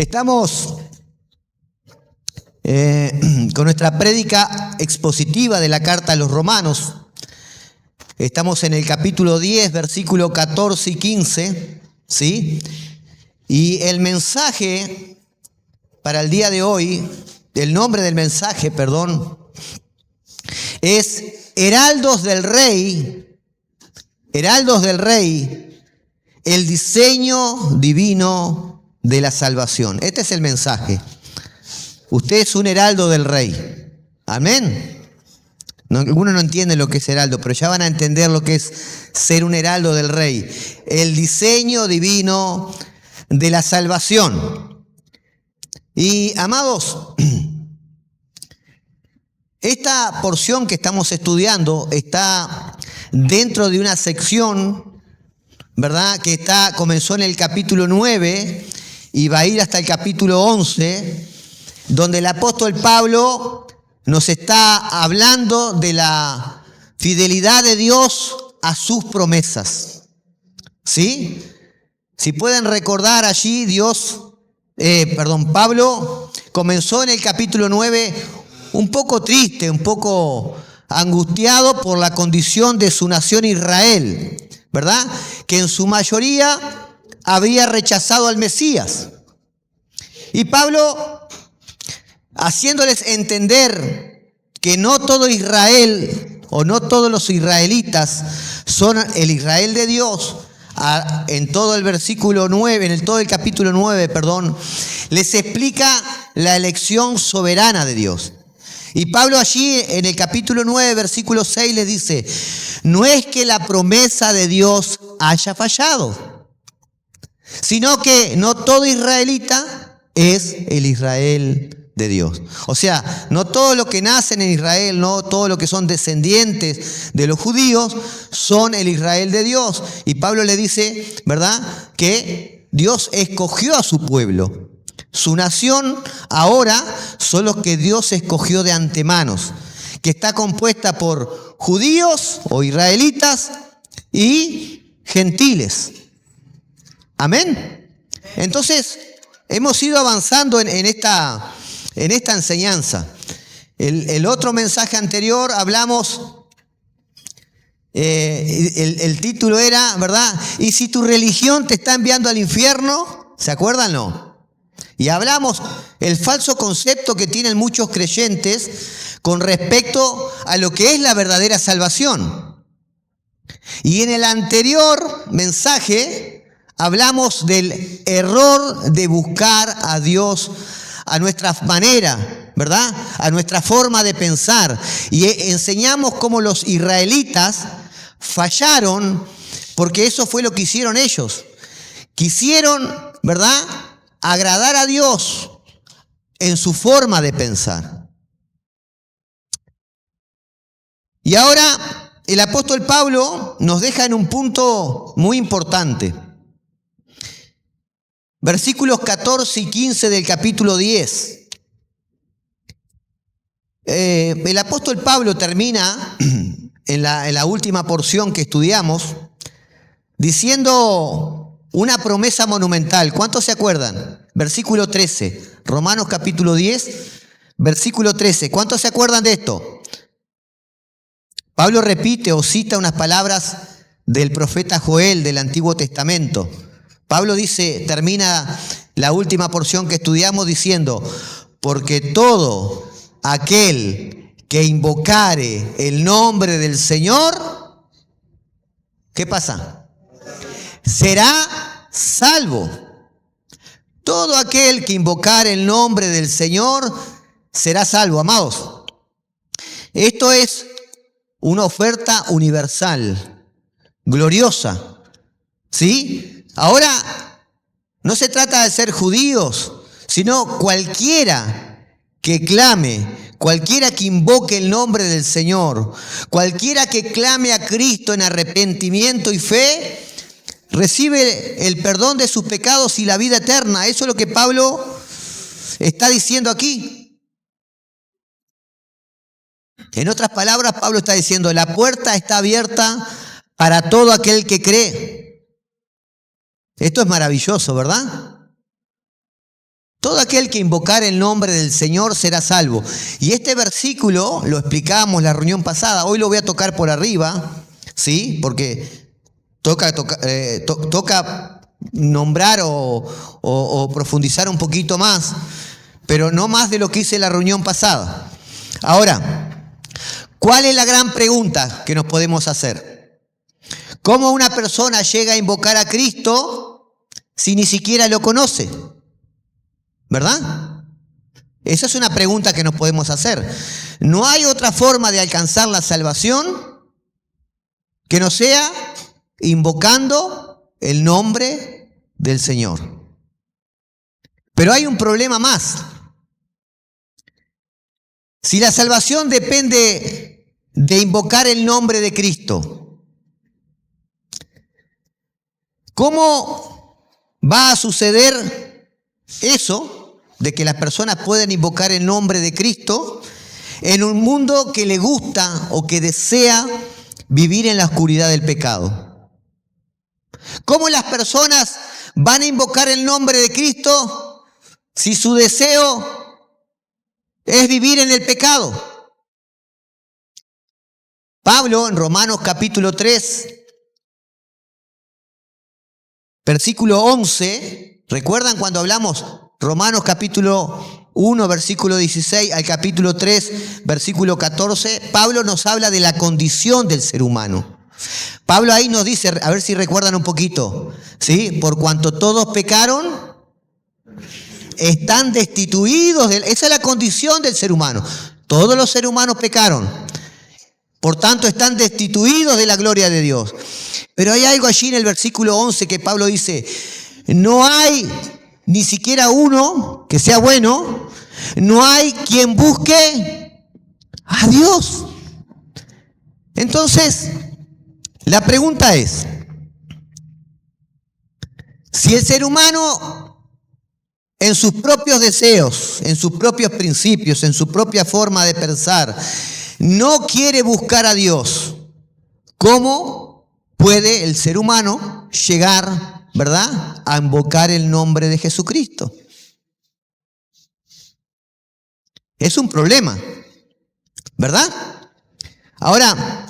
Estamos con nuestra prédica expositiva de la carta a los Romanos. Estamos en el capítulo 10, versículo 14 y 15, ¿sí? Y el mensaje para el día de hoy, el nombre del mensaje, es Heraldos del Rey, el diseño divino de la salvación. Este es el mensaje. Usted es un heraldo del Rey. Amén. Algunos no entienden lo que es heraldo, pero ya van a entender lo que es ser un heraldo del Rey. El diseño divino de la salvación. Y amados, esta porción que estamos estudiando está dentro de una sección, ¿verdad?, que comenzó en el capítulo 9 y va a ir hasta el capítulo 11, donde el apóstol Pablo nos está hablando de la fidelidad de Dios a sus promesas. ¿Sí? Si pueden recordar allí, Pablo comenzó en el capítulo 9 un poco triste, un poco angustiado por la condición de su nación Israel, ¿verdad? Que en su mayoría había rechazado al Mesías. Y Pablo, haciéndoles entender que no todo Israel o no todos los israelitas son el Israel de Dios, en todo el versículo 9, en todo el capítulo 9, les explica la elección soberana de Dios. Y Pablo allí en el capítulo 9, versículo 6 les dice: no es que la promesa de Dios haya fallado, sino que no todo israelita es el Israel de Dios. O sea, no todo lo que nacen en Israel, no todo lo que son descendientes de los judíos son el Israel de Dios. Y Pablo le dice, ¿verdad?, que Dios escogió a su pueblo. Su nación ahora son los que Dios escogió de antemano, que está compuesta por judíos o israelitas y gentiles. Amén. Entonces, hemos ido avanzando en esta enseñanza. El otro mensaje anterior hablamos, el título era, ¿verdad?, ¿y si tu religión te está enviando al infierno? ¿Se acuerdan, no? Y hablamos el falso concepto que tienen muchos creyentes con respecto a lo que es la verdadera salvación. Y en el anterior mensaje hablamos del error de buscar a Dios a nuestra manera, ¿verdad?, a nuestra forma de pensar. Y enseñamos cómo los israelitas fallaron, porque eso fue lo que hicieron ellos. Quisieron, ¿verdad?, agradar a Dios en su forma de pensar. Y ahora el apóstol Pablo nos deja en un punto muy importante. Versículos 14 y 15 del capítulo 10. El apóstol Pablo termina en la última porción que estudiamos diciendo una promesa monumental. ¿Cuántos se acuerdan? Versículo 13. Romanos capítulo 10, versículo 13. ¿Cuántos se acuerdan de esto? Pablo repite o cita unas palabras del profeta Joel del Antiguo Testamento. Pablo termina la última porción que estudiamos diciendo: porque todo aquel que invocare el nombre del Señor, ¿qué pasa? Será salvo. Todo aquel que invocare el nombre del Señor será salvo. Amados, esto es una oferta universal, gloriosa, ¿sí? Ahora, no se trata de ser judíos, sino cualquiera que clame, cualquiera que invoque el nombre del Señor, cualquiera que clame a Cristo en arrepentimiento y fe, recibe el perdón de sus pecados y la vida eterna. Eso es lo que Pablo está diciendo aquí. En otras palabras, Pablo está diciendo: la puerta está abierta para todo aquel que cree. Esto es maravilloso, ¿verdad? Todo aquel que invocar el nombre del Señor será salvo. Y este versículo lo explicábamos la reunión pasada. Hoy lo voy a tocar por arriba, ¿sí? Porque toca nombrar o profundizar un poquito más, pero no más de lo que hice la reunión pasada. Ahora, ¿cuál es la gran pregunta que nos podemos hacer? ¿Cómo una persona llega a invocar a Cristo si ni siquiera lo conoce? ¿Verdad? Esa es una pregunta que nos podemos hacer. No hay otra forma de alcanzar la salvación que no sea invocando el nombre del Señor. Pero hay un problema más. Si la salvación depende de invocar el nombre de Cristo, ¿cómo va a suceder eso de que las personas pueden invocar el nombre de Cristo en un mundo que le gusta o que desea vivir en la oscuridad del pecado? ¿Cómo las personas van a invocar el nombre de Cristo si su deseo es vivir en el pecado? Pablo en Romanos capítulo 3, versículo 11, ¿recuerdan cuando hablamos Romanos capítulo 1, versículo 16 al capítulo 3, versículo 14? Pablo nos habla de la condición del ser humano. Pablo ahí nos dice, a ver si recuerdan un poquito, ¿sí? Por cuanto todos pecaron, están destituidos. Esa es la condición del ser humano. Todos los seres humanos pecaron. Por tanto, están destituidos de la gloria de Dios. Pero hay algo allí en el versículo 11 que Pablo dice, no hay ni siquiera uno que sea bueno, no hay quien busque a Dios. Entonces, la pregunta es, si el ser humano en sus propios deseos, en sus propios principios, en su propia forma de pensar, no quiere buscar a Dios, ¿cómo puede el ser humano llegar, ¿verdad?, a invocar el nombre de Jesucristo? Es un problema, ¿verdad? Ahora,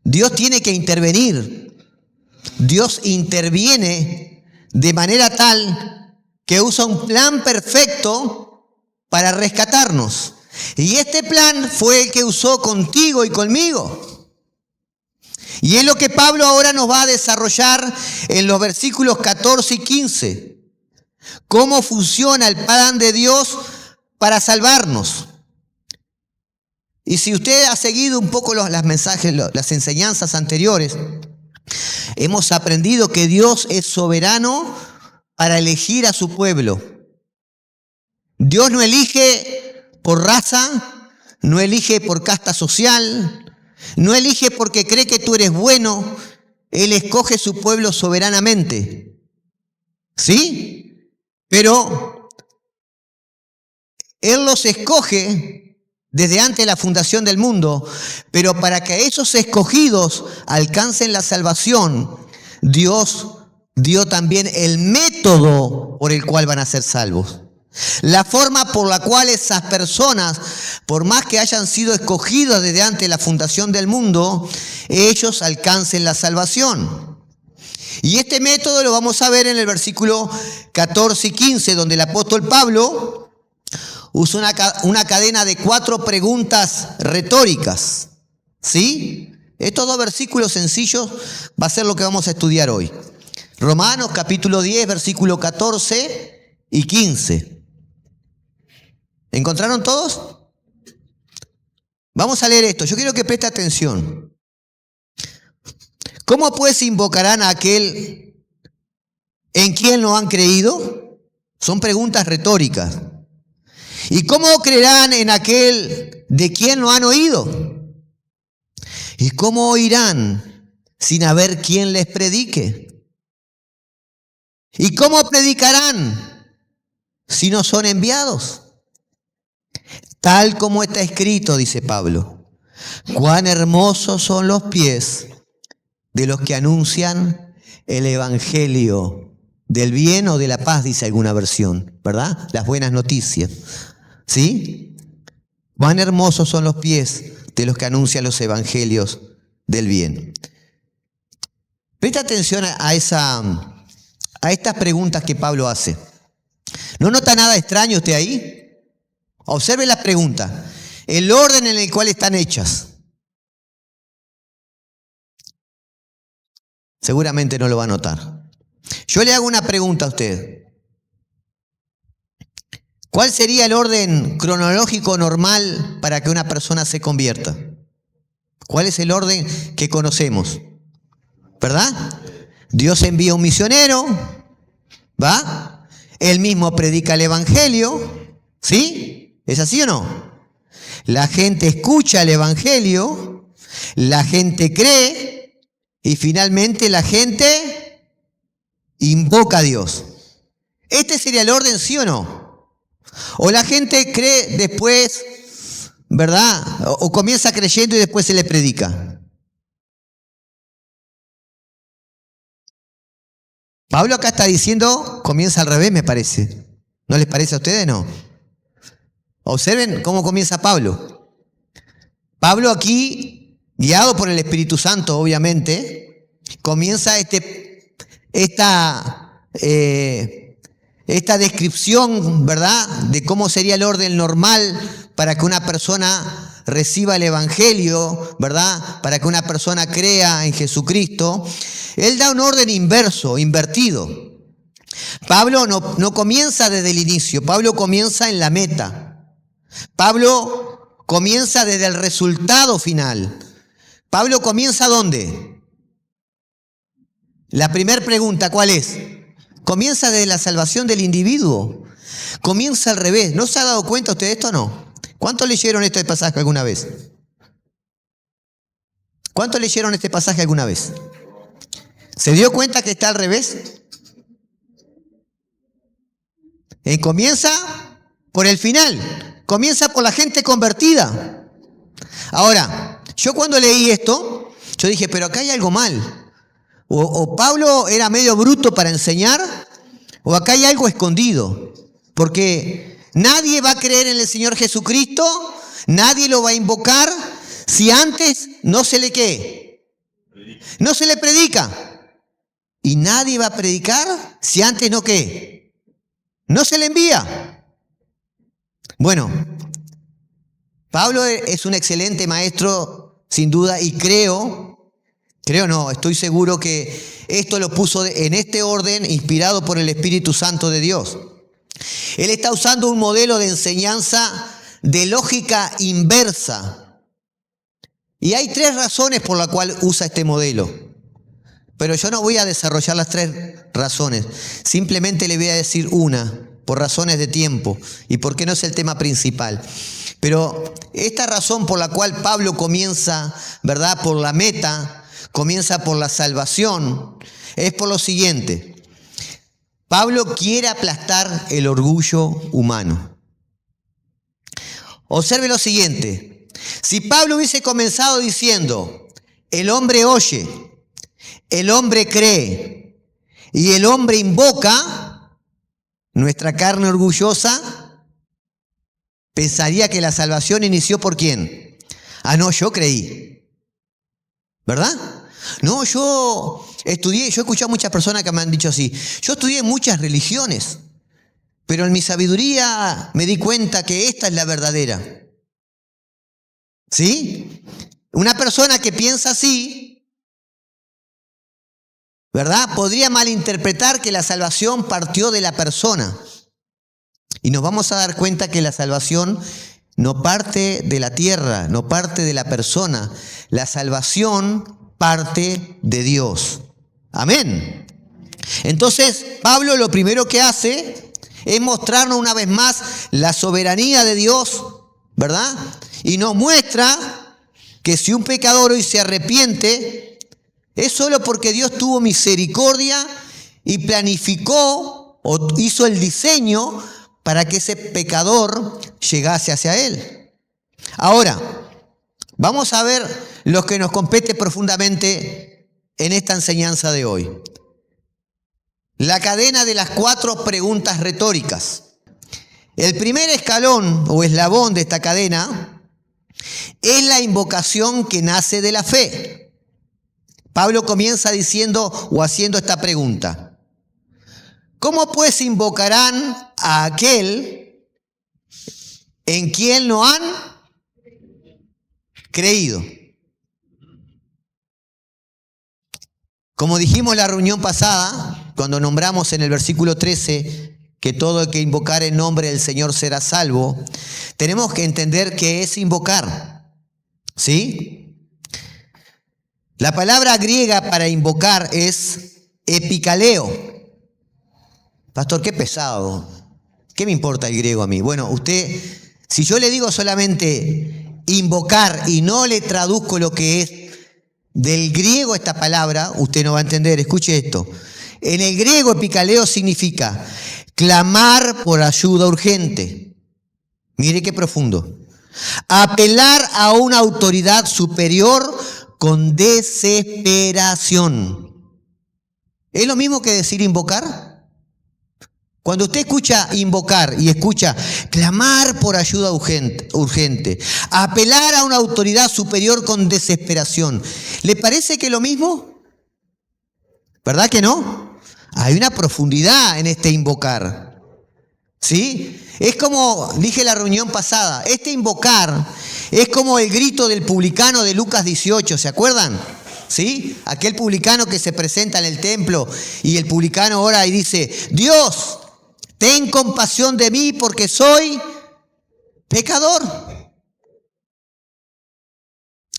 Dios tiene que intervenir. Dios interviene de manera tal que usa un plan perfecto para rescatarnos. Y este plan fue el que usó contigo y conmigo. Y es lo que Pablo ahora nos va a desarrollar en los versículos 14 y 15. Cómo funciona el plan de Dios para salvarnos. Y si usted ha seguido un poco los mensajes, las enseñanzas anteriores, hemos aprendido que Dios es soberano para elegir a su pueblo. Dios no elige por raza, no elige por casta social, no elige porque cree que tú eres bueno. Él escoge su pueblo soberanamente. ¿Sí? Pero Él los escoge desde antes de la fundación del mundo, pero para que esos escogidos alcancen la salvación, Dios dio también el método por el cual van a ser salvos. La forma por la cual esas personas, por más que hayan sido escogidos desde antes de la fundación del mundo, ellos alcancen la salvación. Y este método lo vamos a ver en el versículo 14 y 15, donde el apóstol Pablo usa una cadena de 4 preguntas retóricas. ¿Sí? Estos 2 versículos sencillos va a ser lo que vamos a estudiar hoy. Romanos capítulo 10, versículo 14 y 15. ¿Encontraron todos? Vamos a leer esto. Yo quiero que preste atención. ¿Cómo pues invocarán a aquel en quien no han creído? Son preguntas retóricas. ¿Y cómo creerán en aquel de quien no han oído? ¿Y cómo oirán sin haber quien les predique? ¿Y cómo predicarán si no son enviados? Tal como está escrito, dice Pablo, cuán hermosos son los pies de los que anuncian el evangelio del bien o de la paz, dice alguna versión, ¿verdad? Las buenas noticias, ¿sí? Cuán hermosos son los pies de los que anuncian los evangelios del bien. Presta atención a estas preguntas que Pablo hace. ¿No nota nada extraño usted ahí? Observe las preguntas, el orden en el cual están hechas. Seguramente no lo va a notar. Yo le hago una pregunta a usted. ¿Cuál sería el orden cronológico normal para que una persona se convierta? ¿Cuál es el orden que conocemos? ¿Verdad? Dios envía un misionero, ¿va? Él mismo predica el evangelio, ¿sí? ¿Es así o no? La gente escucha el evangelio, la gente cree y finalmente la gente invoca a Dios. ¿Este sería el orden, sí o no? O la gente cree después, ¿verdad? O comienza creyendo y después se le predica. Pablo acá está diciendo, comienza al revés, me parece. ¿No les parece a ustedes? No. Observen cómo comienza Pablo. Pablo aquí, guiado por el Espíritu Santo, obviamente, comienza esta descripción, ¿verdad?, de cómo sería el orden normal para que una persona reciba el evangelio, ¿verdad?, para que una persona crea en Jesucristo. Él da un orden inverso, invertido. Pablo no comienza desde el inicio, Pablo comienza en la meta. Pablo comienza desde el resultado final. Pablo comienza ¿dónde? La primera pregunta, ¿cuál es? Comienza desde la salvación del individuo. Comienza al revés. ¿No se ha dado cuenta usted de esto o no? ¿Cuántos leyeron este pasaje alguna vez? ¿Cuántos leyeron este pasaje alguna vez? ¿Se dio cuenta que está al revés? Comienza por el final. Comienza por la gente convertida. Ahora, yo cuando leí esto, yo dije, pero acá hay algo mal. O Pablo era medio bruto para enseñar, o acá hay algo escondido. Porque nadie va a creer en el Señor Jesucristo, nadie lo va a invocar, si antes no se le ¿qué? No se le predica. Y nadie va a predicar si antes no ¿qué? No se le envía. Bueno, Pablo es un excelente maestro, sin duda, y estoy seguro que esto lo puso en este orden inspirado por el Espíritu Santo de Dios. Él está usando un modelo de enseñanza de lógica inversa. Y hay 3 razones por las cuales usa este modelo. Pero yo no voy a desarrollar las 3 razones. Simplemente le voy a decir una, por razones de tiempo y porque no es el tema principal. Pero esta razón por la cual Pablo comienza, ¿verdad?, por la meta, comienza por la salvación, es por lo siguiente. Pablo quiere aplastar el orgullo humano. Observe lo siguiente. Si Pablo hubiese comenzado diciendo, el hombre oye, el hombre cree y el hombre invoca, nuestra carne orgullosa pensaría que la salvación inició ¿por quién? No, yo creí. ¿Verdad? No, yo estudié, yo he escuchado a muchas personas que me han dicho así, yo estudié muchas religiones, pero en mi sabiduría me di cuenta que esta es la verdadera. ¿Sí? Una persona que piensa así, ¿verdad?, podría malinterpretar que la salvación partió de la persona. Y nos vamos a dar cuenta que la salvación no parte de la tierra, no parte de la persona. La salvación parte de Dios. Amén. Entonces, Pablo lo primero que hace es mostrarnos una vez más la soberanía de Dios, ¿verdad? Y nos muestra que si un pecador hoy se arrepiente, es solo porque Dios tuvo misericordia y planificó o hizo el diseño para que ese pecador llegase hacia Él. Ahora, vamos a ver lo que nos compete profundamente en esta enseñanza de hoy. la cadena de las 4 preguntas retóricas. El primer escalón o eslabón de esta cadena es la invocación que nace de la fe. Pablo comienza diciendo o haciendo esta pregunta: ¿cómo pues invocarán a aquel en quien no han creído? Como dijimos en la reunión pasada, cuando nombramos en el versículo 13 que todo el que invocar el nombre del Señor será salvo, tenemos que entender qué es invocar, ¿sí? La palabra griega para invocar es epikaleo. Pastor, qué pesado. ¿Qué me importa el griego a mí? Bueno, usted, si yo le digo solamente invocar y no le traduzco lo que es del griego esta palabra, usted no va a entender. Escuche esto. En el griego epikaleo significa clamar por ayuda urgente. Mire qué profundo. Apelar a una autoridad superior con desesperación. ¿Es lo mismo que decir invocar? Cuando usted escucha invocar y escucha clamar por ayuda urgente, apelar a una autoridad superior con desesperación, ¿le parece que es lo mismo? ¿Verdad que no? Hay una profundidad en este invocar, ¿sí? Es como dije en la reunión pasada, este invocar es como el grito del publicano de Lucas 18, ¿se acuerdan? ¿Sí? Aquel publicano que se presenta en el templo y el publicano ora y dice: Dios, ten compasión de mí porque soy pecador.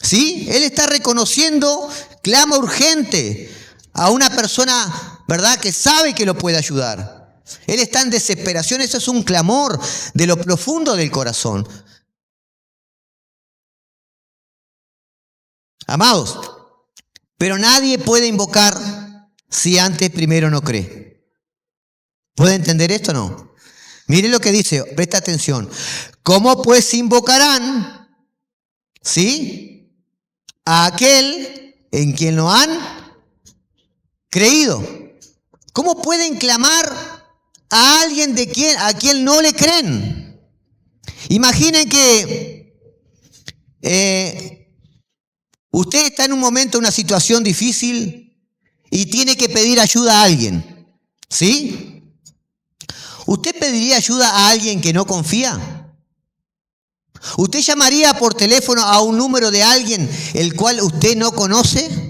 ¿Sí? Él está reconociendo, clama urgente a una persona, ¿verdad?, que sabe que lo puede ayudar. Él está en desesperación, eso es un clamor de lo profundo del corazón. Amados, pero nadie puede invocar si antes primero no cree. ¿Puede entender esto o no? Mire lo que dice, presta atención. ¿Cómo pues invocarán, sí, a aquel en quien no han creído? ¿Cómo pueden clamar a alguien a quien no le creen? Imaginen que usted está en un momento, en una situación difícil y tiene que pedir ayuda a alguien, ¿sí? ¿Usted pediría ayuda a alguien que no confía? ¿Usted llamaría por teléfono a un número de alguien el cual usted no conoce?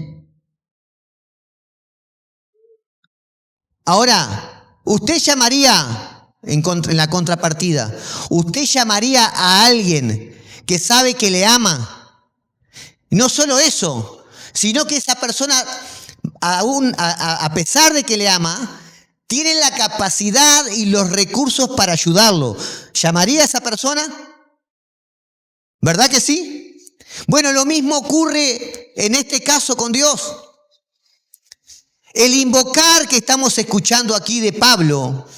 Ahora, usted llamaría, en la contrapartida, usted llamaría a alguien que sabe que le ama. No solo eso, sino que esa persona, aún a pesar de que le ama, tiene la capacidad y los recursos para ayudarlo. ¿Llamaría a esa persona? ¿Verdad que sí? Bueno, lo mismo ocurre en este caso con Dios. El invocar que estamos escuchando aquí de Pablo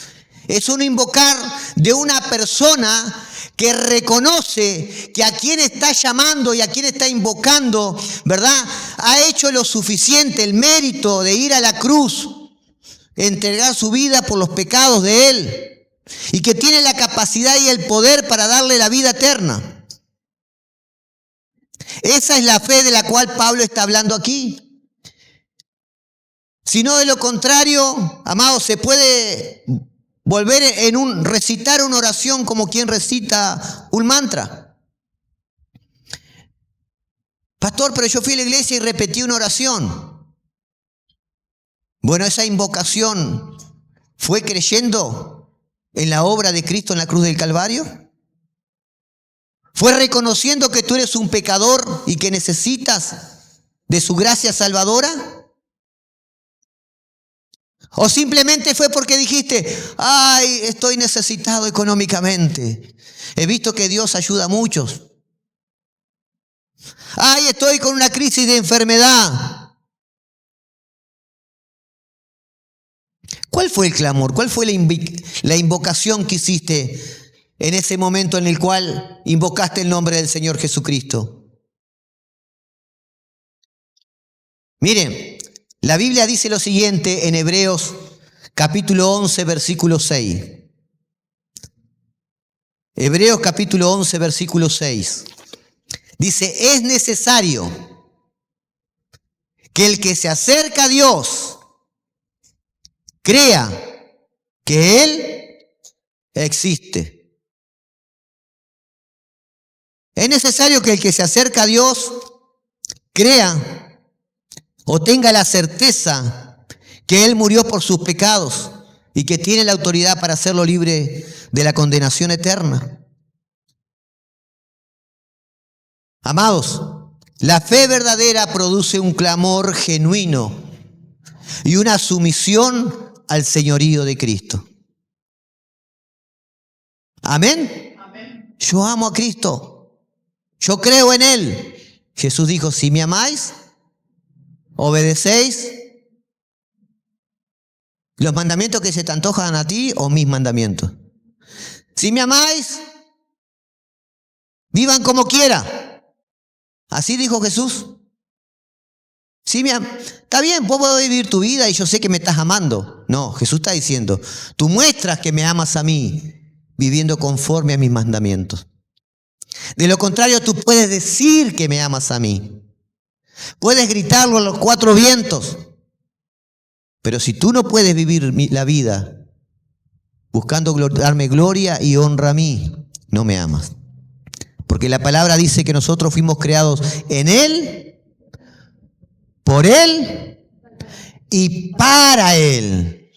es un invocar de una persona que reconoce que a quien está llamando y a quien está invocando, ¿verdad?, ha hecho lo suficiente, el mérito de ir a la cruz, entregar su vida por los pecados de él, y que tiene la capacidad y el poder para darle la vida eterna. Esa es la fe de la cual Pablo está hablando aquí. Si no, de lo contrario, amados, se puede volver recitar una oración como quien recita un mantra. Pastor, pero yo fui a la iglesia y repetí una oración. Bueno, esa invocación fue creyendo en la obra de Cristo en la cruz del Calvario. ¿Fue reconociendo que tú eres un pecador y que necesitas de su gracia salvadora? ¿O simplemente fue porque dijiste: ay, estoy necesitado económicamente, he visto que Dios ayuda a muchos? Ay, estoy con una crisis de enfermedad. ¿Cuál fue el clamor? ¿Cuál fue la invocación que hiciste en ese momento en el cual invocaste el nombre del Señor Jesucristo? Miren, la Biblia dice lo siguiente en Hebreos capítulo 11, versículo 6. Hebreos capítulo 11, versículo 6. Dice, es necesario que el que se acerca a Dios crea que Él existe. Es necesario que el que se acerca a Dios crea o tenga la certeza que Él murió por sus pecados y que tiene la autoridad para hacerlo libre de la condenación eterna. Amados, la fe verdadera produce un clamor genuino y una sumisión al señorío de Cristo. ¿Amén? Amén. Yo amo a Cristo. Yo creo en Él. Jesús dijo, si me amáis, obedecéis los mandamientos que se te antojan a ti o mis mandamientos. Si me amáis, vivan como quiera. Así dijo Jesús. Si está bien, vos podés vivir tu vida y yo sé que me estás amando. No, Jesús está diciendo, tú muestras que me amas a mí viviendo conforme a mis mandamientos. De lo contrario, tú puedes decir que me amas a mí. Puedes gritarlo a los cuatro vientos. Pero si tú no puedes vivir la vida buscando darme gloria y honra a mí, no me amas. Porque la palabra dice que nosotros fuimos creados en Él, por Él y para Él.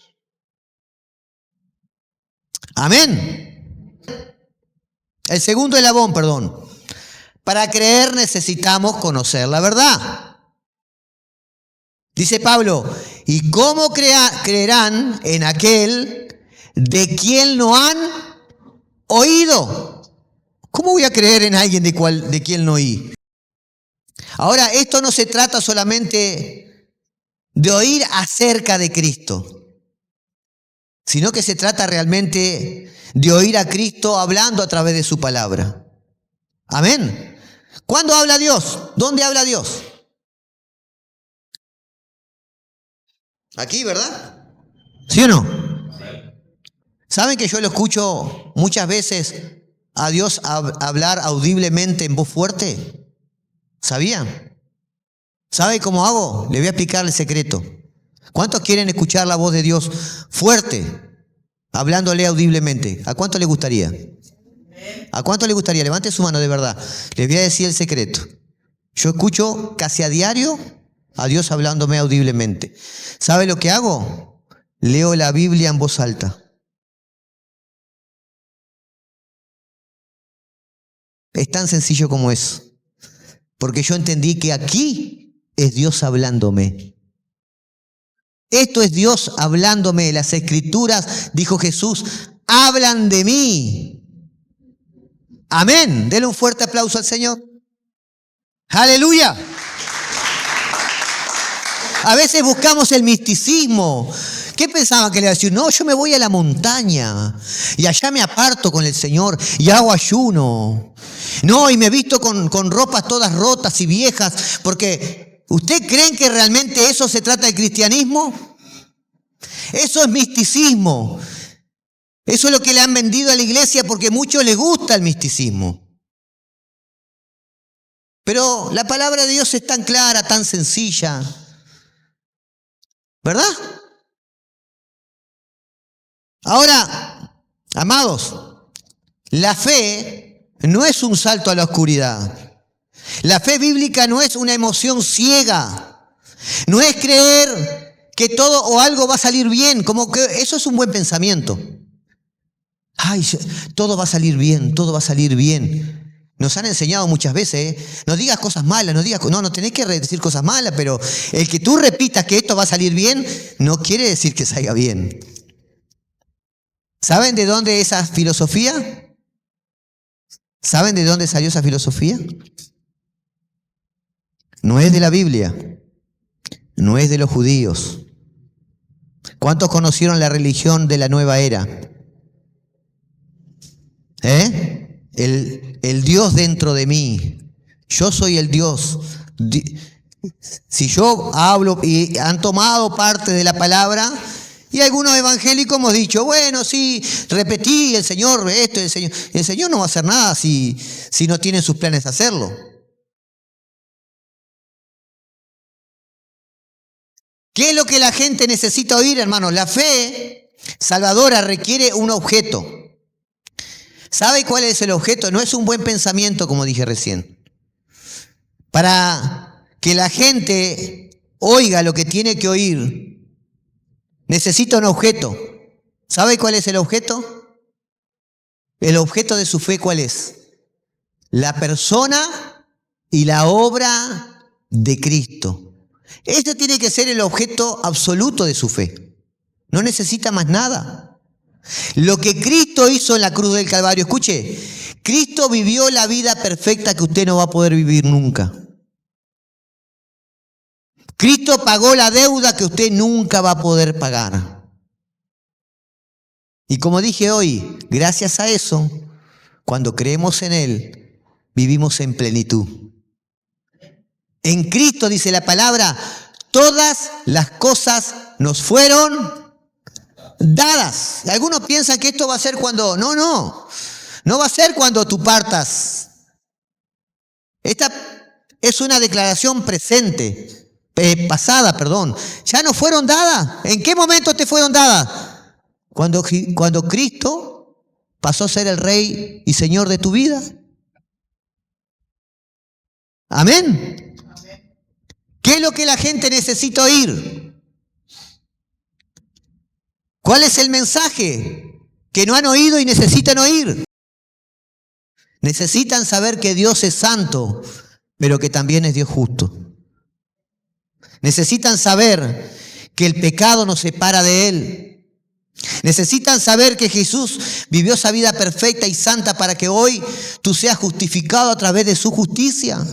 Amén. El segundo eslabón, Para creer necesitamos conocer la verdad. Dice Pablo, ¿y cómo creerán en aquel de quien no han oído? ¿Cómo voy a creer en alguien de quien no oí? Ahora, esto no se trata solamente de oír acerca de Cristo, sino que se trata realmente de oír a Cristo hablando a través de su palabra. Amén. ¿Cuándo habla Dios? ¿Dónde habla Dios? Aquí, ¿verdad? ¿Sí o no? ¿Saben que yo lo escucho muchas veces a Dios hablar audiblemente en voz fuerte? ¿Sabían? ¿Sabe cómo hago? Le voy a explicar el secreto. ¿Cuántos quieren escuchar la voz de Dios fuerte, hablándole audiblemente? ¿A cuánto le gustaría? ¿A cuánto le gustaría? Levante su mano de verdad. Les voy a decir el secreto. Yo escucho casi a diario a Dios hablándome audiblemente. ¿Sabe lo que hago? Leo la Biblia en voz alta. Es tan sencillo como eso. Porque yo entendí que aquí es Dios hablándome. Esto es Dios hablándome. Las Escrituras, dijo Jesús, hablan de mí. Amén. Denle un fuerte aplauso al Señor. Aleluya. A veces buscamos el misticismo. ¿Qué pensaban que le iba a decir? No, yo me voy a la montaña y allá me aparto con el Señor y hago ayuno. No, y me visto con ropas todas rotas y viejas. Porque, ¿usted creen que realmente eso se trata del cristianismo? Eso es misticismo. Eso es lo que le han vendido a la iglesia porque a muchos les gusta el misticismo. Pero la palabra de Dios es tan clara, tan sencilla. ¿Verdad? Ahora, amados, la fe no es un salto a la oscuridad. La fe bíblica no es una emoción ciega. No es creer que todo o algo va a salir bien, como que eso es un buen pensamiento. Ay, todo va a salir bien, todo va a salir bien. Nos han enseñado muchas veces, no digas cosas malas, no tenés que decir cosas malas, pero el que tú repitas que esto va a salir bien, no quiere decir que salga bien. ¿Saben de dónde esa filosofía? ¿Saben de dónde salió esa filosofía? No es de la Biblia, no es de los judíos. ¿Cuántos conocieron la religión de la nueva era? El Dios dentro de mí. Yo soy el Dios. Si yo hablo y han tomado parte de la palabra Y algunos evangélicos hemos dicho, bueno, sí, repetí, el Señor, esto, el Señor. El Señor no va a hacer nada si no tiene sus planes de hacerlo. ¿Qué es lo que la gente necesita oír, hermanos? La fe salvadora requiere un objeto. ¿Sabe cuál es el objeto? No es un buen pensamiento, como dije recién. Para que la gente oiga lo que tiene que oír, necesita un objeto. ¿Sabe cuál es el objeto? El objeto de su fe, ¿cuál es? La persona y la obra de Cristo. Este tiene que ser el objeto absoluto de su fe. No necesita más nada. Lo que Cristo hizo en la cruz del Calvario, escuche, Cristo vivió la vida perfecta que usted no va a poder vivir nunca. Cristo pagó la deuda que usted nunca va a poder pagar. Y como dije hoy, gracias a eso, cuando creemos en Él, vivimos en plenitud. En Cristo, dice la palabra, todas las cosas nos fueron dadas. Algunos piensan que esto va a ser cuando... No va a ser cuando tú partas. Esta es una declaración pasada. Ya no fueron dadas. ¿En qué momento te fueron dadas? Cuando Cristo pasó a ser el Rey y Señor de tu vida. Amén. ¿Qué es lo que la gente necesita oír? ¿Cuál es el mensaje que no han oído y necesitan oír? Necesitan saber que Dios es santo, pero que también es Dios justo. Necesitan saber que el pecado nos separa de Él. Necesitan saber que Jesús vivió esa vida perfecta y santa para que hoy tú seas justificado a través de su justicia.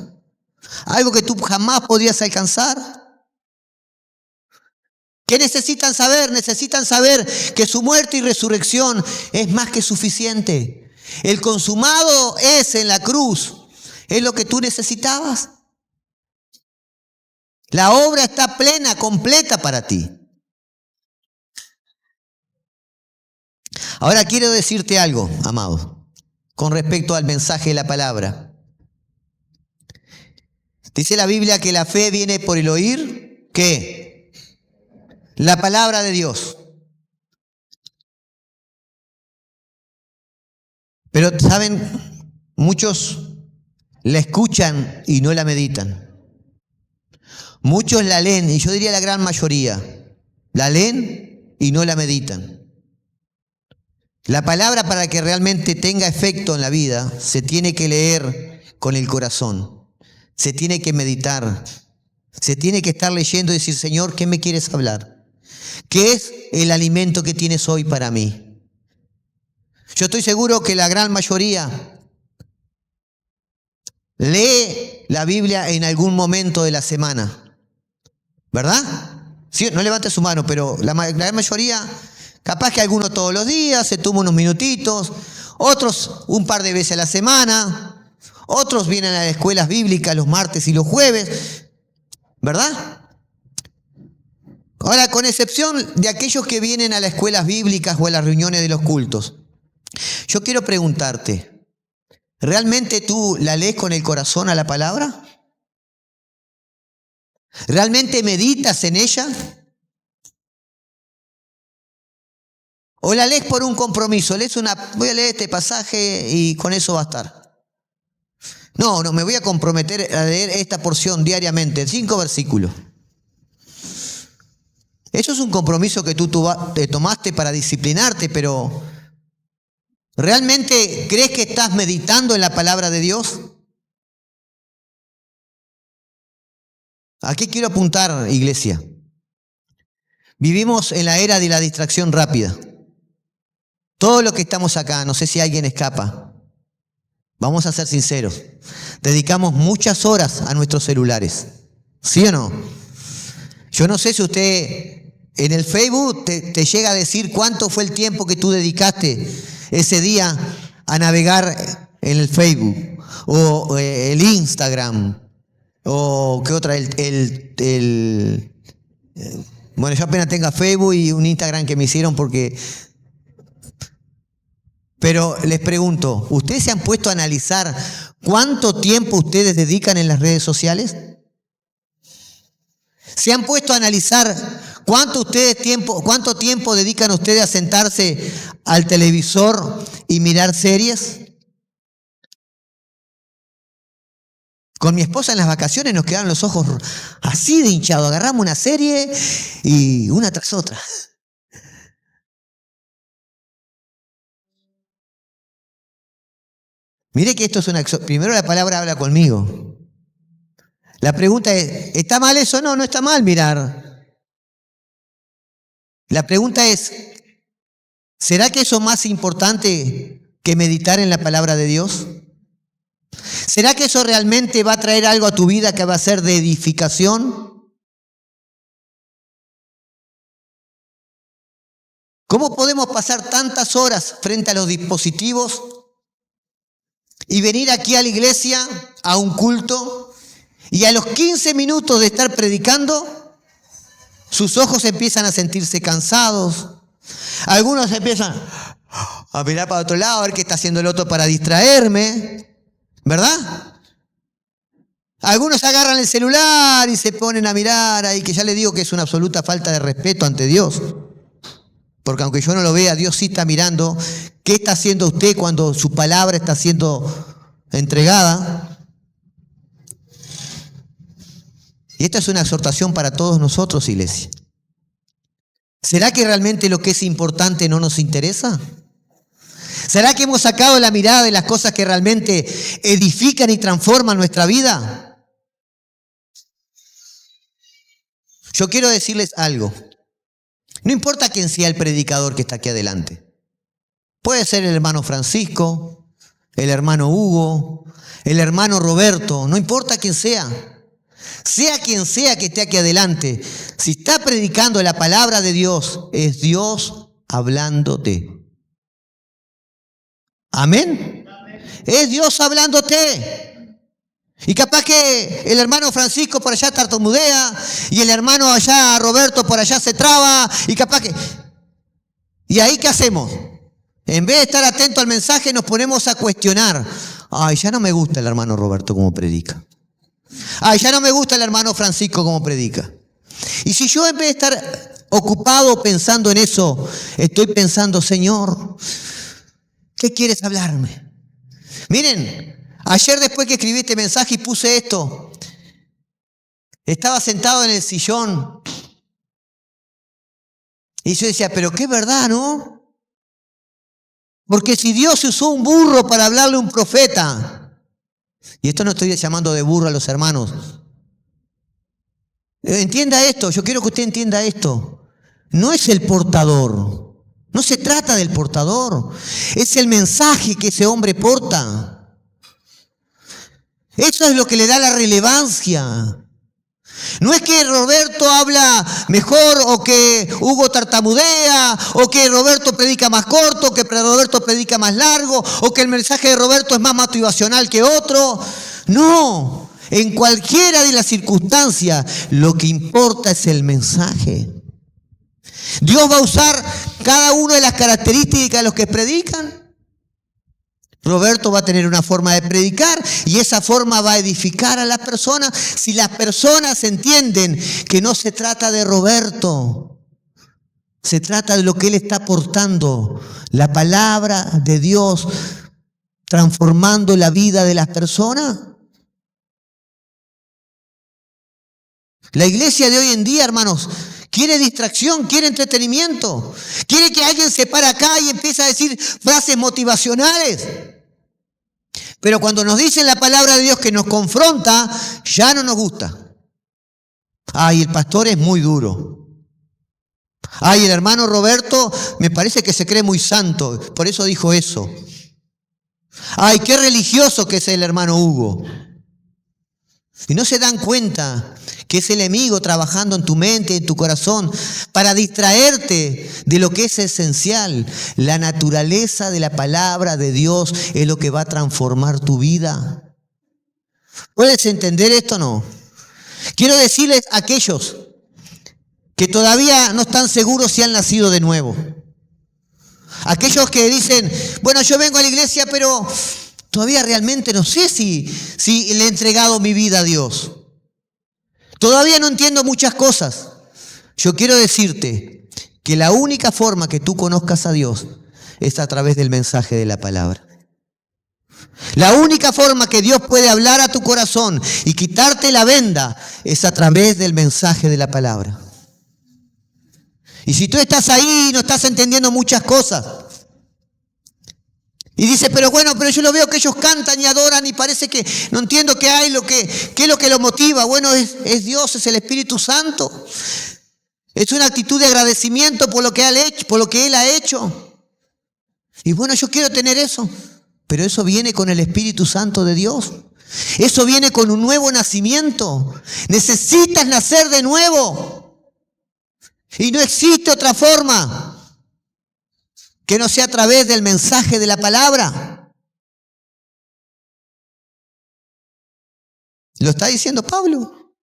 Algo que tú jamás podrías alcanzar. ¿Qué necesitan saber? Necesitan saber que su muerte y resurrección es más que suficiente. El consumado es en la cruz. Es lo que tú necesitabas. La obra está plena, completa para ti. Ahora quiero decirte algo, amado, con respecto al mensaje de la palabra. Dice la Biblia que la fe viene por el oír, ¿qué? La palabra de Dios. Pero, ¿saben? Muchos la escuchan y no la meditan. Muchos la leen, y yo diría la gran mayoría, la leen y no la meditan. La palabra, para que realmente tenga efecto en la vida, se tiene que leer con el corazón. Se tiene que meditar, se tiene que estar leyendo y decir, Señor, ¿qué me quieres hablar? ¿Qué es el alimento que tienes hoy para mí? Yo estoy seguro que la gran mayoría lee la Biblia en algún momento de la semana, ¿verdad? Sí, no levante su mano, pero la gran mayoría, capaz que algunos todos los días, se toma unos minutitos, otros un par de veces a la semana. Otros vienen a las escuelas bíblicas los martes y los jueves, ¿verdad? Ahora, con excepción de aquellos que vienen a las escuelas bíblicas o a las reuniones de los cultos, yo quiero preguntarte, ¿realmente tú la lees con el corazón a la palabra? ¿Realmente meditas en ella? ¿O la lees por un compromiso? Voy a leer este pasaje y con eso va a estar. No, me voy a comprometer a leer esta porción diariamente, 5 versículos. Eso es un compromiso que tú te tomaste para disciplinarte, pero ¿realmente crees que estás meditando en la palabra de Dios? ¿A qué quiero apuntar, iglesia? Vivimos en la era de la distracción rápida. Todos los que estamos acá, no sé si alguien escapa. Vamos a ser sinceros. Dedicamos muchas horas a nuestros celulares. ¿Sí o no? Yo no sé si usted en el Facebook te llega a decir cuánto fue el tiempo que tú dedicaste ese día a navegar en el Facebook o el Instagram o qué otra, Bueno, yo apenas tenga Facebook y un Instagram que me hicieron porque... Pero les pregunto, ¿ustedes se han puesto a analizar cuánto tiempo ustedes dedican en las redes sociales? ¿Se han puesto a analizar cuánto tiempo dedican ustedes a sentarse al televisor y mirar series? Con mi esposa en las vacaciones nos quedaron los ojos así de hinchados. Agarramos una serie y una tras otra. Mire que esto es primero la palabra habla conmigo. La pregunta es, ¿está mal eso? No, no está mal mirar. La pregunta es, ¿será que eso es más importante que meditar en la palabra de Dios? ¿Será que eso realmente va a traer algo a tu vida que va a ser de edificación? ¿Cómo podemos pasar tantas horas frente a los dispositivos y venir aquí a la iglesia, a un culto, y a los 15 minutos de estar predicando, sus ojos empiezan a sentirse cansados? Algunos empiezan a mirar para otro lado, a ver qué está haciendo el otro para distraerme, ¿verdad? Algunos agarran el celular y se ponen a mirar ahí, que ya les digo que es una absoluta falta de respeto ante Dios. Porque aunque yo no lo vea, Dios sí está mirando qué está haciendo usted cuando su palabra está siendo entregada. Y esta es una exhortación para todos nosotros, iglesia. ¿Será que realmente lo que es importante no nos interesa? ¿Será que hemos sacado la mirada de las cosas que realmente edifican y transforman nuestra vida? Yo quiero decirles algo. No importa quién sea el predicador que está aquí adelante. Puede ser el hermano Francisco, el hermano Hugo, el hermano Roberto, no importa quién sea. Sea quien sea que esté aquí adelante, si está predicando la palabra de Dios, es Dios hablándote. ¿Amén? Es Dios hablándote. Y capaz que el hermano Francisco por allá tartamudea y el hermano allá Roberto por allá se traba y capaz que... ¿Y ahí qué hacemos? En vez de estar atento al mensaje nos ponemos a cuestionar. Ay, ya no me gusta el hermano Roberto como predica. Ay, ya no me gusta el hermano Francisco como predica. Y si yo en vez de estar ocupado pensando en eso, estoy pensando, Señor, ¿qué quieres hablarme? Miren, ayer después que escribí este mensaje y puse esto, estaba sentado en el sillón y yo decía, pero qué verdad, ¿no? Porque si Dios usó un burro para hablarle a un profeta, y esto no estoy llamando de burro a los hermanos, entienda esto, yo quiero que usted entienda esto, no es el portador, no se trata del portador, es el mensaje que ese hombre porta. Eso es lo que le da la relevancia. No es que Roberto habla mejor o que Hugo tartamudea o que Roberto predica más corto, que Roberto predica más largo o que el mensaje de Roberto es más motivacional que otro. No, en cualquiera de las circunstancias lo que importa es el mensaje. Dios va a usar cada una de las características de los que predican. Roberto va a tener una forma de predicar y esa forma va a edificar a las personas. Si las personas entienden que no se trata de Roberto, se trata de lo que él está aportando, la palabra de Dios transformando la vida de las personas. La iglesia de hoy en día, hermanos, quiere distracción, quiere entretenimiento, quiere que alguien se pare acá y empiece a decir frases motivacionales. Pero cuando nos dicen la palabra de Dios que nos confronta, ya no nos gusta. Ay, el pastor es muy duro. Ay, el hermano Roberto me parece que se cree muy santo, por eso dijo eso. Ay, qué religioso que es el hermano Hugo. Y no se dan cuenta que es el enemigo trabajando en tu mente, en tu corazón, para distraerte de lo que es esencial. La naturaleza de la palabra de Dios es lo que va a transformar tu vida. ¿Puedes entender esto o no? Quiero decirles a aquellos que todavía no están seguros si han nacido de nuevo. Aquellos que dicen, bueno, yo vengo a la iglesia, pero todavía realmente no sé si le he entregado mi vida a Dios. Todavía no entiendo muchas cosas. Yo quiero decirte que la única forma que tú conozcas a Dios es a través del mensaje de la palabra. La única forma que Dios puede hablar a tu corazón y quitarte la venda es a través del mensaje de la palabra. Y si tú estás ahí y no estás entendiendo muchas cosas, y dices, pero yo lo veo que ellos cantan y adoran y parece que no entiendo qué hay, qué es lo que lo motiva. Bueno, es Dios, es el Espíritu Santo. Es una actitud de agradecimiento por lo que Él ha hecho. Y bueno, yo quiero tener eso. Pero eso viene con el Espíritu Santo de Dios. Eso viene con un nuevo nacimiento. Necesitas nacer de nuevo. Y no existe otra forma que no sea a través del mensaje de la palabra. Lo está diciendo Pablo.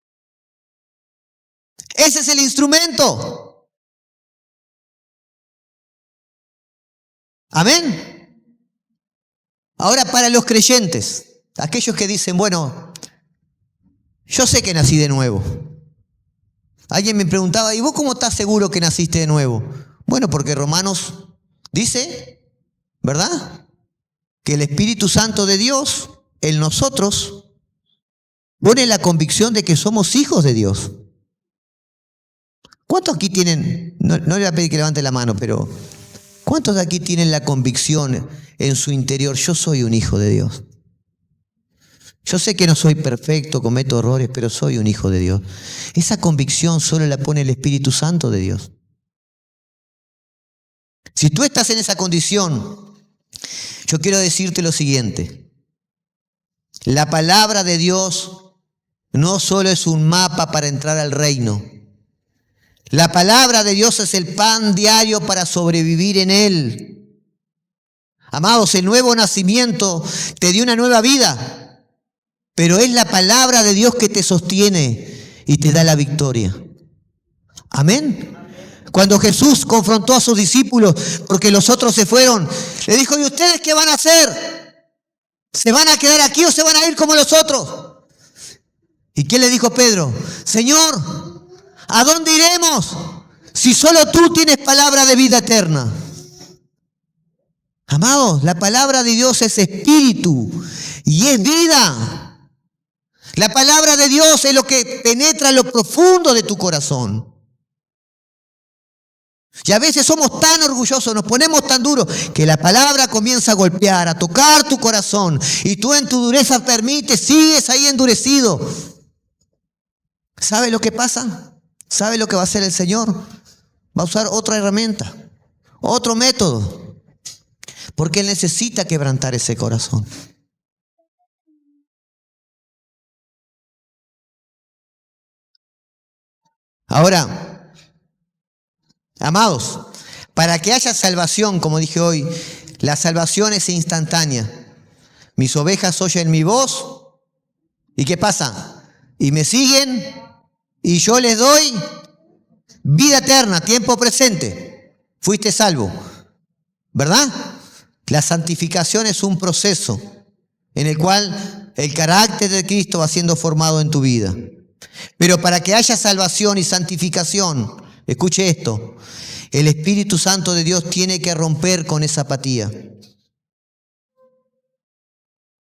Ese es el instrumento. Amén. Ahora, para los creyentes, aquellos que dicen, bueno, yo sé que nací de nuevo. Alguien me preguntaba, ¿y vos cómo estás seguro que naciste de nuevo? Bueno, porque Romanos dice, ¿verdad?, que el Espíritu Santo de Dios en nosotros pone la convicción de que somos hijos de Dios. ¿Cuántos aquí tienen, no le voy a pedir que levante la mano, pero ¿cuántos de aquí tienen la convicción en su interior, yo soy un hijo de Dios? Yo sé que no soy perfecto, cometo errores, pero soy un hijo de Dios. Esa convicción solo la pone el Espíritu Santo de Dios. Si tú estás en esa condición, yo quiero decirte lo siguiente. La palabra de Dios no solo es un mapa para entrar al reino. La palabra de Dios es el pan diario para sobrevivir en Él. Amados, el nuevo nacimiento te dio una nueva vida. Pero es la palabra de Dios que te sostiene y te da la victoria. Amén. Cuando Jesús confrontó a sus discípulos porque los otros se fueron, le dijo, ¿y ustedes qué van a hacer? ¿Se van a quedar aquí o se van a ir como los otros? ¿Y qué le dijo Pedro? Señor, ¿a dónde iremos si solo tú tienes palabra de vida eterna? Amados, la palabra de Dios es espíritu y es vida. La palabra de Dios es lo que penetra en lo profundo de tu corazón. Y a veces somos tan orgullosos, nos ponemos tan duros, que la palabra comienza a golpear, a tocar tu corazón. Y tú en tu dureza sigues ahí endurecido. ¿Sabe lo que pasa? ¿Sabe lo que va a hacer el Señor? Va a usar otra herramienta, otro método. Porque Él necesita quebrantar ese corazón. Ahora, amados, para que haya salvación, como dije hoy, la salvación es instantánea. Mis ovejas oyen mi voz, ¿y qué pasa? Y me siguen, y yo les doy vida eterna, tiempo presente. Fuiste salvo, ¿verdad? La santificación es un proceso en el cual el carácter de Cristo va siendo formado en tu vida. Pero para que haya salvación y santificación, escuche esto, el Espíritu Santo de Dios tiene que romper con esa apatía.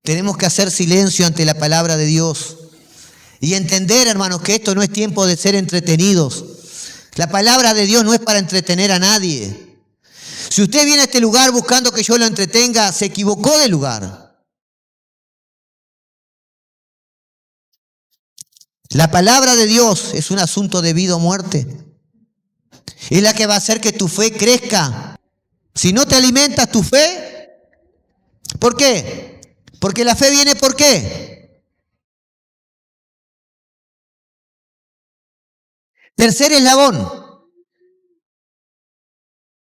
Tenemos que hacer silencio ante la palabra de Dios y entender, hermanos, que esto no es tiempo de ser entretenidos. La palabra de Dios no es para entretener a nadie. Si usted viene a este lugar buscando que yo lo entretenga, se equivocó de lugar. La palabra de Dios es un asunto de vida o muerte. Es la que va a hacer que tu fe crezca. Si no te alimentas tu fe, ¿por qué? Porque la fe viene ¿por qué? Tercer eslabón.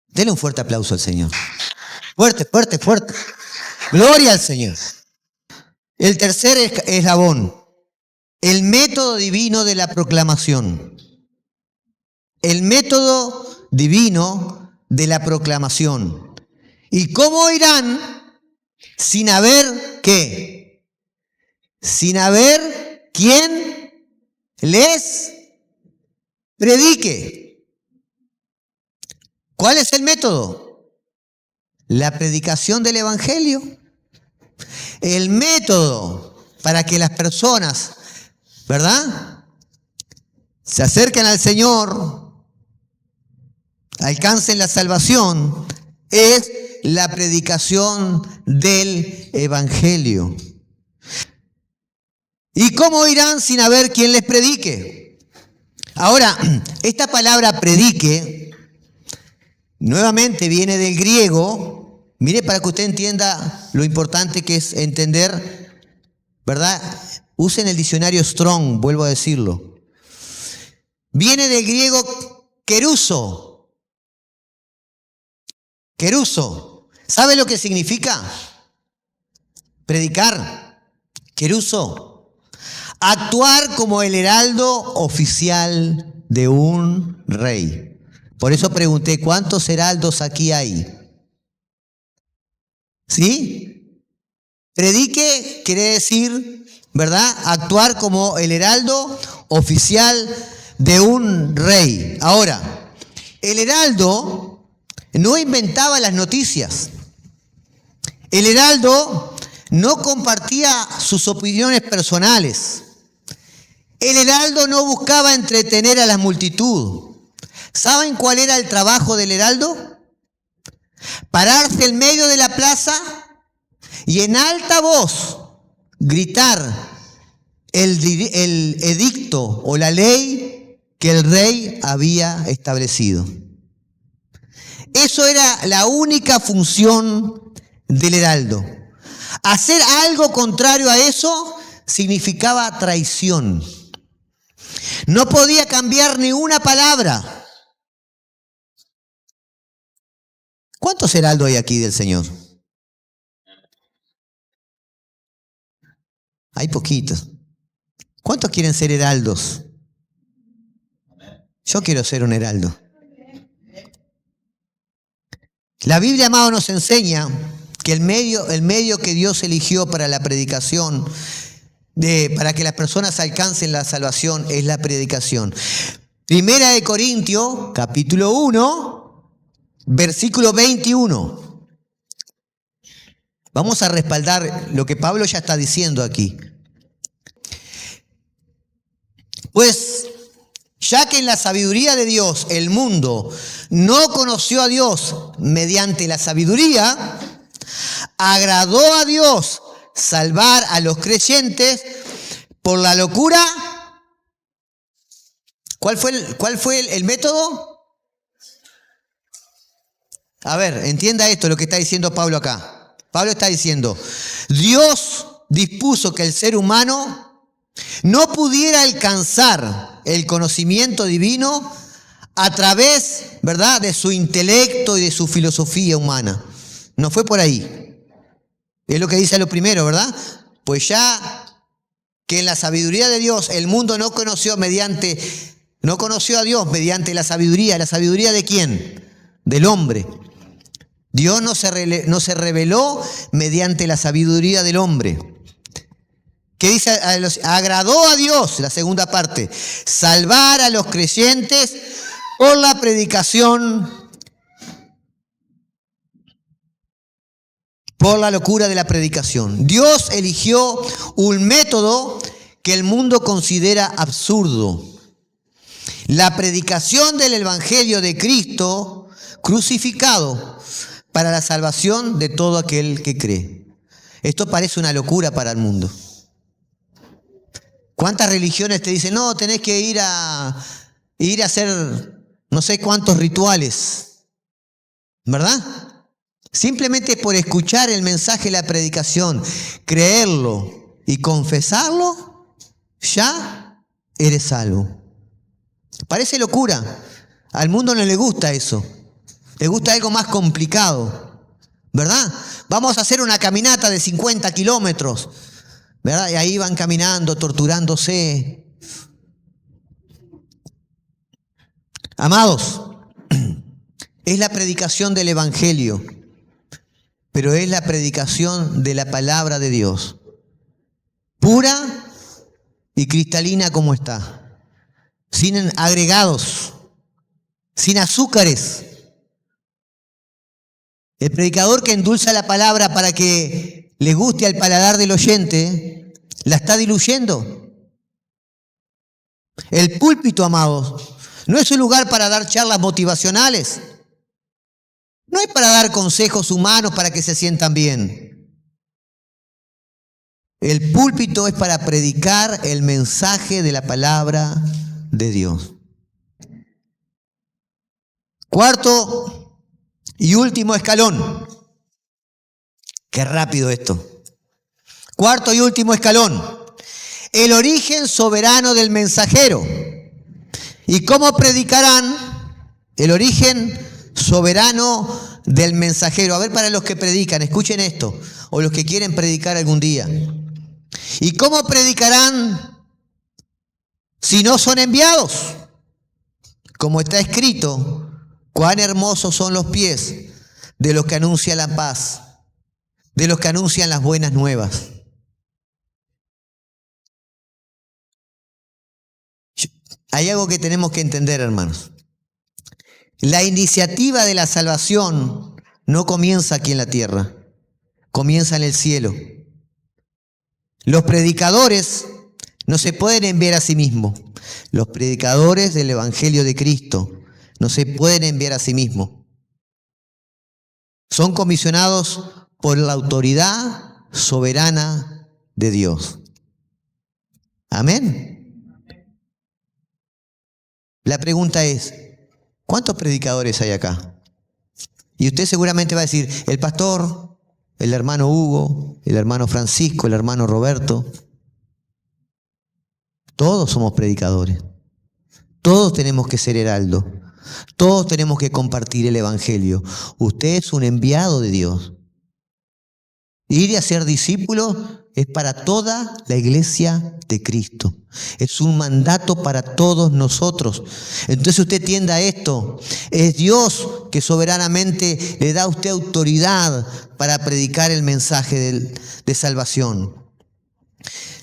Dele un fuerte aplauso al Señor. Fuerte, fuerte, fuerte. Gloria al Señor. El tercer eslabón. El método divino de la proclamación. el método divino de la proclamación. ¿Y cómo irán sin haber qué? Sin haber quien les predique. ¿Cuál es el método? La predicación del Evangelio. El método para que las personas, ¿verdad?, se acerquen al Señor, alcancen la salvación, es la predicación del Evangelio. ¿Y cómo irán sin haber quien les predique? Ahora, esta palabra predique nuevamente viene del griego. Mire, para que usted entienda lo importante que es entender, ¿verdad? Usen el diccionario Strong, vuelvo a decirlo. Viene del griego keruso. Keruso. ¿Sabe lo que significa? Predicar. Keruso. Actuar como el heraldo oficial de un rey. Por eso pregunté, ¿cuántos heraldos aquí hay? ¿Sí? Predique quiere decir, ¿verdad?, actuar como el heraldo oficial de un rey. Ahora, el heraldo no inventaba las noticias. El heraldo no compartía sus opiniones personales. El heraldo no buscaba entretener a la multitud. ¿Saben cuál era el trabajo del heraldo? Pararse en medio de la plaza y en alta voz gritar el edicto o la ley que el rey había establecido. Eso era la única función del heraldo. Hacer algo contrario a eso significaba traición. No podía cambiar ni una palabra. ¿Cuántos heraldos hay aquí del Señor? Hay poquitos. ¿Cuántos quieren ser heraldos? Yo quiero ser un heraldo. La Biblia, amado, nos enseña que el medio que Dios eligió para la predicación, para que las personas alcancen la salvación, es la predicación. Primera de Corintios, capítulo 1, versículo 21. Vamos a respaldar lo que Pablo ya está diciendo aquí. Pues, ya que en la sabiduría de Dios el mundo no conoció a Dios mediante la sabiduría, agradó a Dios salvar a los creyentes por la locura. ¿Cuál fue el método? A ver, entienda esto, lo que está diciendo Pablo acá. Pablo está diciendo, Dios dispuso que el ser humano no pudiera alcanzar el conocimiento divino a través, ¿verdad?, de su intelecto y de su filosofía humana. No fue por ahí. Es lo que dice lo primero, ¿verdad? Pues ya que en la sabiduría de Dios el mundo no conoció a Dios mediante la sabiduría. ¿La sabiduría de quién? Del hombre. Dios no se reveló mediante la sabiduría del hombre. ¿Qué dice? Agradó a Dios, la segunda parte, salvar a los creyentes por la predicación, por la locura de la predicación. Dios eligió un método que el mundo considera absurdo. La predicación del Evangelio de Cristo crucificado para la salvación de todo aquel que cree. Esto parece una locura para el mundo. ¿Cuántas religiones te dicen, no, tenés que ir a hacer no sé cuántos rituales? ¿Verdad? Simplemente por escuchar el mensaje de la predicación, creerlo y confesarlo, ya eres salvo. Parece locura. Al mundo no le gusta eso. Le gusta algo más complicado. ¿Verdad? Vamos a hacer una caminata de 50 kilómetros. ¿Verdad? Y ahí van caminando, torturándose. Amados, es la predicación del Evangelio, pero es la predicación de la palabra de Dios, pura y cristalina como está, sin agregados, sin azúcares. El predicador que endulza la palabra para que le guste al paladar del oyente, la está diluyendo. El púlpito, amados, no es un lugar para dar charlas motivacionales. No es para dar consejos humanos para que se sientan bien. El púlpito es para predicar el mensaje de la palabra de Dios. Cuarto y último escalón. Qué rápido esto. Cuarto y último escalón. El origen soberano del mensajero. ¿Y cómo predicarán? El origen soberano del mensajero. A ver, para los que predican, escuchen esto, o los que quieren predicar algún día. ¿Y cómo predicarán si no son enviados? Como está escrito, cuán hermosos son los pies de los que anuncian la paz, de los que anuncian las buenas nuevas. Hay algo que tenemos que entender, hermanos. La iniciativa de la salvación no comienza aquí en la tierra, comienza en el cielo. Los predicadores no se pueden enviar a sí mismos. Los predicadores del Evangelio de Cristo no se pueden enviar a sí mismos. Son comisionados por la autoridad soberana de Dios. Amén. La pregunta es, ¿cuántos predicadores hay acá? Y usted seguramente va a decir, el pastor, el hermano Hugo, el hermano Francisco, el hermano Roberto. Todos somos predicadores. Todos tenemos que ser heraldos. Todos tenemos que compartir el Evangelio. Usted es un enviado de Dios. Ir y hacer discípulos es para toda la iglesia de Cristo. Es un mandato para todos nosotros. Entonces usted entienda esto. Es Dios que soberanamente le da a usted autoridad para predicar el mensaje de salvación.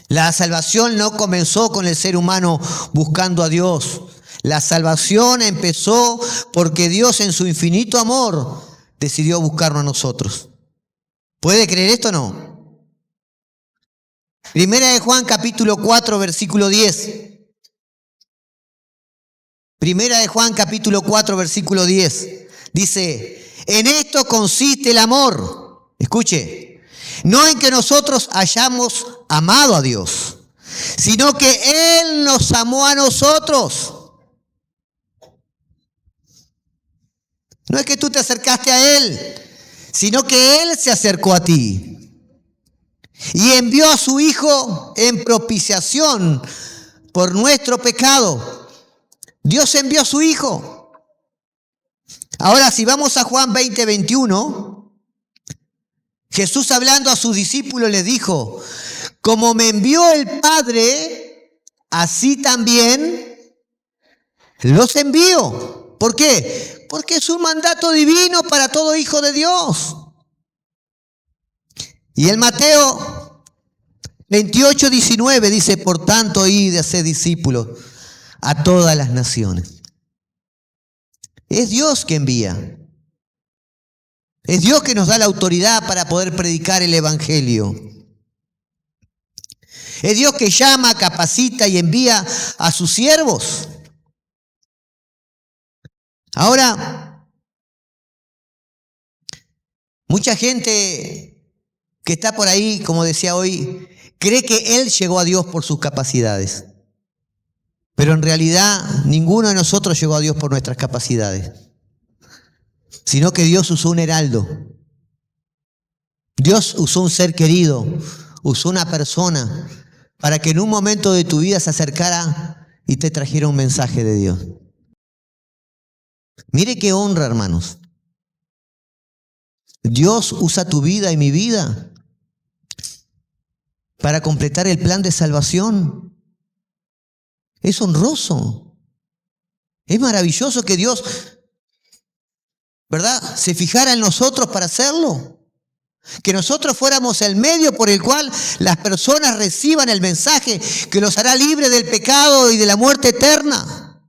La salvación no comenzó con el ser humano buscando a Dios. La salvación empezó porque Dios en su infinito amor decidió buscarnos a nosotros. ¿Puede creer esto o no? Primera de Juan capítulo 4 versículo 10. Primera de Juan capítulo 4 versículo 10. Dice, en esto consiste el amor. Escuche, no en que nosotros hayamos amado a Dios, sino que Él nos amó a nosotros. No es que tú te acercaste a Él, sino que Él se acercó a ti. Y envió a su Hijo en propiciación por nuestro pecado. Dios envió a su Hijo. Ahora, si vamos a Juan 20, 21, Jesús hablando a sus discípulos les dijo, como me envió el Padre, así también los envío. ¿Por qué? Porque es un mandato divino para todo hijo de Dios. Y en Mateo 28, 19 dice, por tanto, id y haced discípulos a todas las naciones. Es Dios que envía. Es Dios que nos da la autoridad para poder predicar el Evangelio. Es Dios que llama, capacita y envía a sus siervos. Ahora, mucha gente que está por ahí, como decía hoy, cree que Él llegó a Dios por sus capacidades. Pero en realidad ninguno de nosotros llegó a Dios por nuestras capacidades, sino que Dios usó un heraldo. Dios usó un ser querido, usó una persona para que en un momento de tu vida se acercara y te trajera un mensaje de Dios. Mire qué honra, hermanos. Dios usa tu vida y mi vida para completar el plan de salvación. Es honroso. Es maravilloso que Dios, ¿verdad?, se fijara en nosotros para hacerlo. Que nosotros fuéramos el medio por el cual las personas reciban el mensaje que los hará libres del pecado y de la muerte eterna.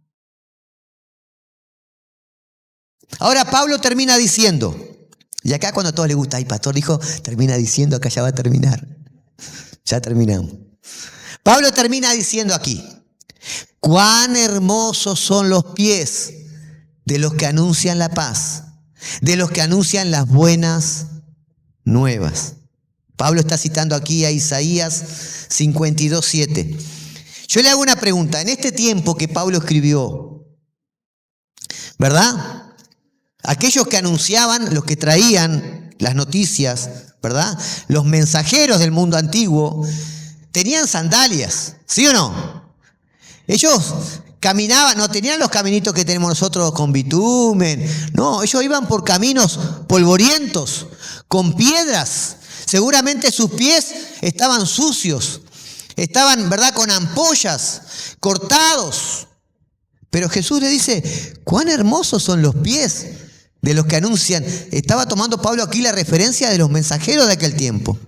Ahora Pablo termina diciendo, y acá cuando a todos les gusta, ay, pastor dijo, termina diciendo, acá ya va a terminar. Ya terminamos. Pablo termina diciendo aquí, cuán hermosos son los pies de los que anuncian la paz, de los que anuncian las buenas nuevas. Pablo está citando aquí a Isaías 52:7. Yo le hago una pregunta. En este tiempo que Pablo escribió, ¿verdad?, aquellos que anunciaban, los que traían las noticias, ¿verdad?, los mensajeros del mundo antiguo, tenían sandalias, ¿sí o no? Ellos caminaban, no tenían los caminitos que tenemos nosotros con bitumen, no, ellos iban por caminos polvorientos, con piedras. Seguramente sus pies estaban sucios, estaban, ¿verdad?, con ampollas, cortados. Pero Jesús le dice, cuán hermosos son los pies de los que anuncian. Estaba tomando Pablo aquí la referencia de los mensajeros de aquel tiempo.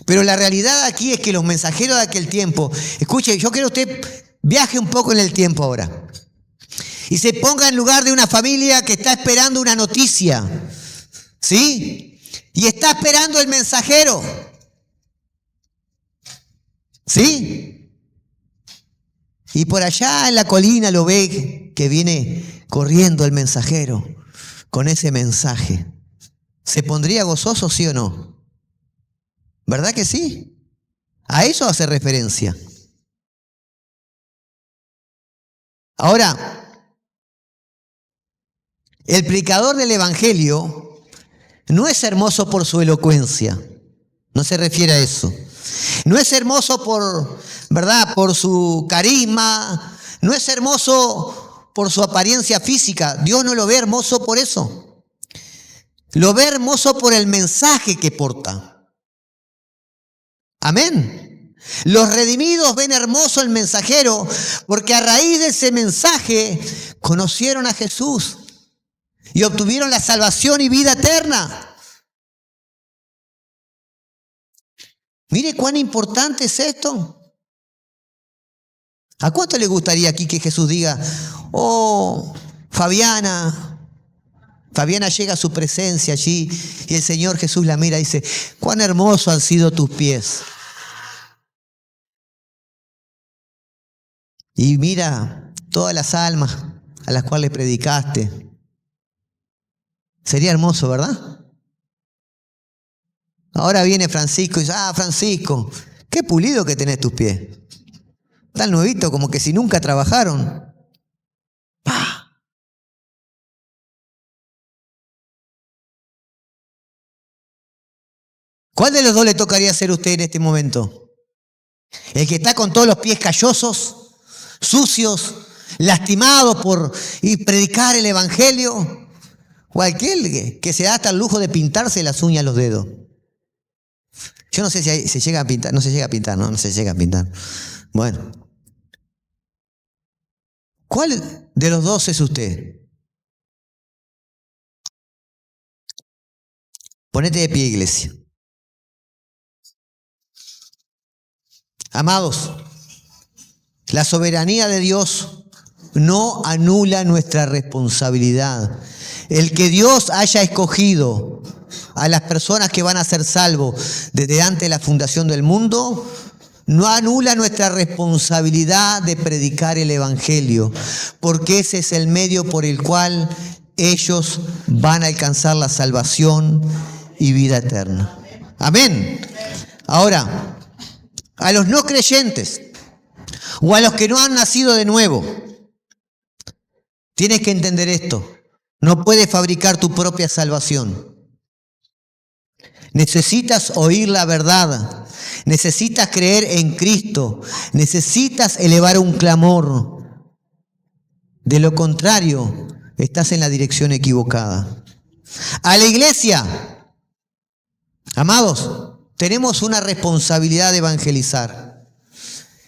Pero la realidad aquí es que los mensajeros de aquel tiempo, escuche, yo quiero que usted viaje un poco en el tiempo ahora y se ponga en lugar de una familia que está esperando una noticia, ¿sí? Y está esperando el mensajero, ¿sí? Y por allá en la colina lo ve que viene corriendo el mensajero con ese mensaje. ¿Se pondría gozoso, sí o no? ¿Verdad que sí? A eso hace referencia. Ahora, el predicador del evangelio no es hermoso por su elocuencia, no se refiere a eso. No es hermoso por, ¿verdad?, por su carisma, no es hermoso por su apariencia física. Dios no lo ve hermoso por eso. Lo ve hermoso por el mensaje que porta. Amén. Los redimidos ven hermoso el mensajero porque a raíz de ese mensaje conocieron a Jesús y obtuvieron la salvación y vida eterna. Mire cuán importante es esto. ¿A cuánto le gustaría aquí que Jesús diga, oh, Fabiana llega a su presencia allí y el Señor Jesús la mira y dice, cuán hermosos han sido tus pies? Y mira todas las almas a las cuales predicaste. Sería hermoso, ¿verdad? Ahora viene Francisco y dice, Francisco, qué pulido que tenés tus pies. Tan nuevito como que si nunca trabajaron. ¡Pah! ¿Cuál de los dos le tocaría hacer a usted en este momento? ¿El que está con todos los pies callosos, sucios, lastimados por ir predicar el evangelio? ¿O aquel que se da hasta el lujo de pintarse las uñas a los dedos? Yo no sé si se llega a pintar, no se llega a pintar, no se llega a pintar. Bueno. ¿Cuál de los dos es usted? Ponete de pie, iglesia. Amados, la soberanía de Dios no anula nuestra responsabilidad. El que Dios haya escogido a las personas que van a ser salvos desde antes de la fundación del mundo, no anula nuestra responsabilidad de predicar el evangelio, porque ese es el medio por el cual ellos van a alcanzar la salvación y vida eterna. Amén. Ahora, a los no creyentes o a los que no han nacido de nuevo, tienes que entender esto. No puedes fabricar tu propia salvación. Necesitas oír la verdad. Necesitas creer en Cristo. Necesitas elevar un clamor. De lo contrario, estás en la dirección equivocada. A la iglesia, amados, tenemos una responsabilidad de evangelizar.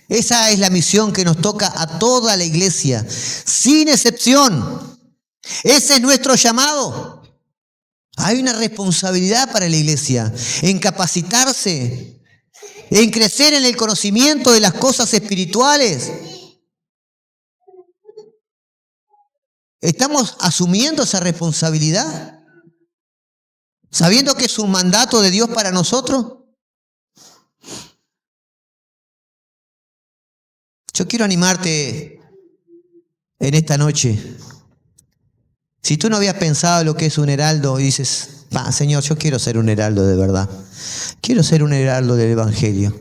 Esa es la misión que nos toca a toda la iglesia, sin excepción. Ese es nuestro llamado. Hay una responsabilidad para la iglesia en capacitarse, en crecer en el conocimiento de las cosas espirituales. ¿Estamos asumiendo esa responsabilidad? ¿Sabiendo que es un mandato de Dios para nosotros? Yo quiero animarte en esta noche. Si tú no habías pensado lo que es un heraldo y dices, Señor, yo quiero ser un heraldo de verdad. Quiero ser un heraldo del Evangelio.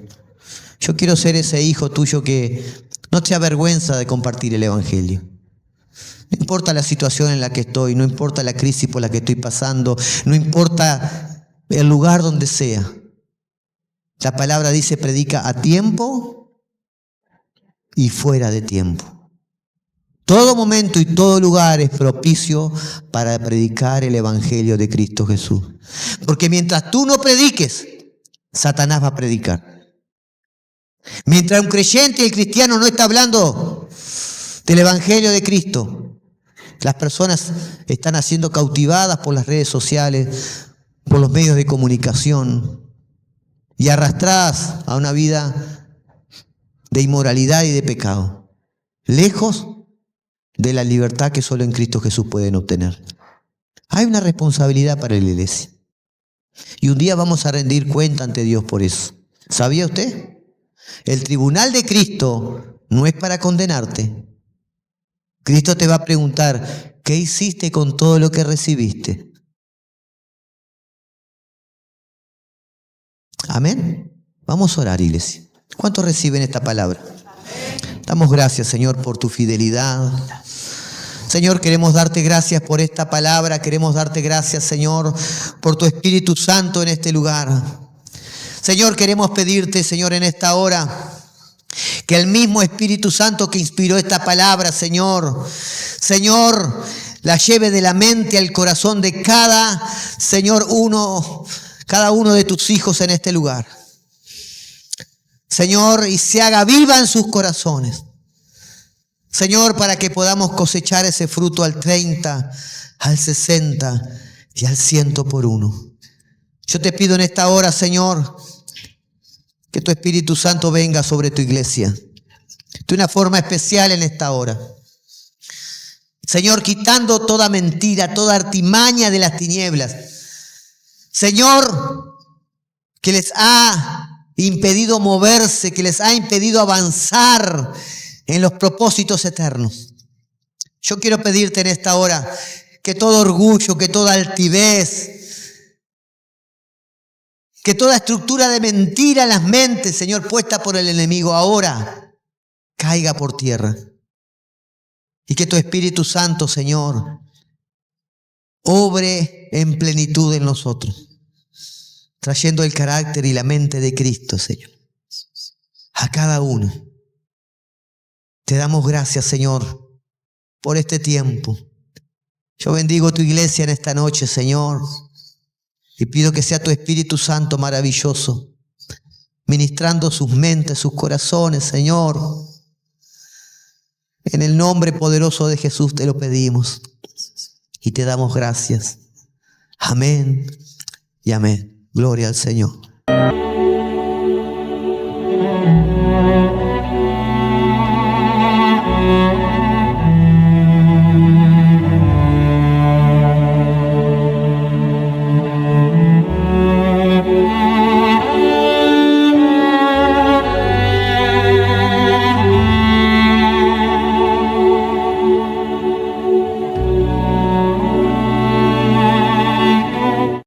Yo quiero ser ese hijo tuyo que no te avergüenza de compartir el Evangelio. No importa la situación en la que estoy, no importa la crisis por la que estoy pasando, no importa el lugar donde sea. La palabra dice, predica a tiempo y fuera de tiempo. Todo momento y todo lugar es propicio para predicar el Evangelio de Cristo Jesús. Porque mientras tú no prediques, Satanás va a predicar. Mientras un creyente y el cristiano no está hablando del Evangelio de Cristo, las personas están siendo cautivadas por las redes sociales, por los medios de comunicación y arrastradas a una vida de inmoralidad y de pecado, lejos de la libertad que solo en Cristo Jesús pueden obtener. Hay una responsabilidad para la iglesia. Y un día vamos a rendir cuenta ante Dios por eso. ¿Sabía usted? El tribunal de Cristo no es para condenarte. Cristo te va a preguntar, ¿qué hiciste con todo lo que recibiste? Amén. Vamos a orar, iglesia. ¿Cuántos reciben esta palabra? Damos gracias, Señor, por tu fidelidad. Señor, queremos darte gracias por esta palabra. Queremos darte gracias, Señor, por tu Espíritu Santo en este lugar. Señor, queremos pedirte, Señor, en esta hora, que el mismo Espíritu Santo que inspiró esta palabra, Señor, la lleve de la mente al corazón de cada uno de tus hijos en este lugar. Señor, y se haga viva en sus corazones. Señor, para que podamos cosechar ese fruto al 30, al 60 y al 100 por uno. Yo te pido en esta hora, Señor, que tu Espíritu Santo venga sobre tu iglesia de una forma especial en esta hora. Señor, quitando toda mentira, toda artimaña de las tinieblas. Señor, que les ha impedido moverse, que les ha impedido avanzar en los propósitos eternos. Yo quiero pedirte en esta hora que todo orgullo, que toda altivez, que toda estructura de mentira en las mentes, Señor, puesta por el enemigo ahora, caiga por tierra. Y que tu Espíritu Santo, Señor, obre en plenitud en nosotros, trayendo el carácter y la mente de Cristo, Señor, a cada uno. Te damos gracias, Señor, por este tiempo. Yo bendigo tu iglesia en esta noche, Señor, y pido que sea tu Espíritu Santo maravilloso, ministrando sus mentes, sus corazones, Señor. En el nombre poderoso de Jesús te lo pedimos y te damos gracias. Amén y amén. Gloria al Señor.